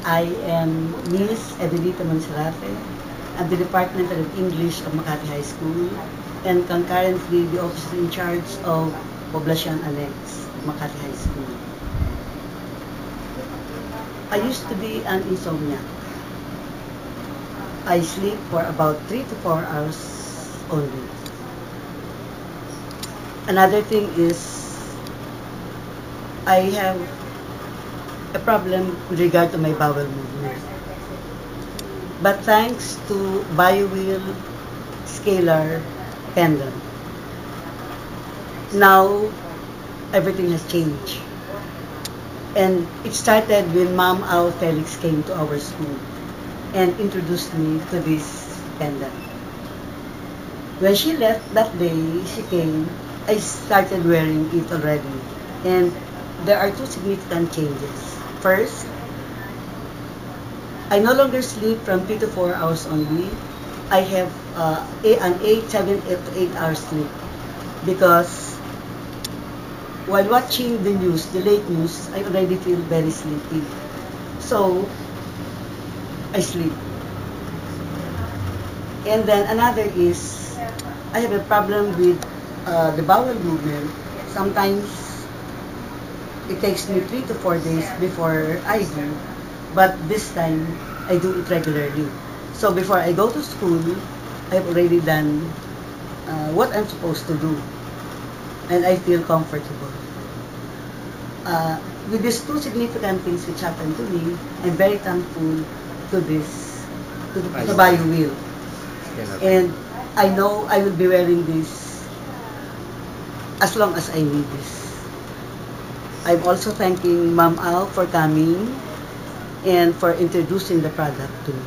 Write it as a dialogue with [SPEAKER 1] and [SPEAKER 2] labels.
[SPEAKER 1] I am Miss Edelita Monserrate at the Department of English of Makati High School and concurrently the officer in charge of Poblacion Annex, Makati High School. I used to be an insomniac. I sleep for about 3 to 4 hours only. Another thing is I have a problem with regard to my bowel movement. But thanks to BioWheel Scalar Pendant, now everything has changed. And it started when Ma'am Al Felix came to our school and introduced me to this pendant. When she left that day, she came, I started wearing it already. And there are two significant changes. First, I no longer sleep from 3 to 4 hours only. I have an 7 to 8 hours sleep because while watching the news, the late news, I already feel very sleepy. So, I sleep. And then another is, I have a problem with the bowel movement. Sometimes, it takes me 3 to 4 days before I do. But this time, I do it regularly. So before I go to school, I've already done what I'm supposed to do. And I feel comfortable. With these two significant things which happened to me, I'm very thankful to this, to the BioWheel. And I know I will be wearing this as long as I need this. I'm also thanking Ma'am Al for coming and for introducing the product to me.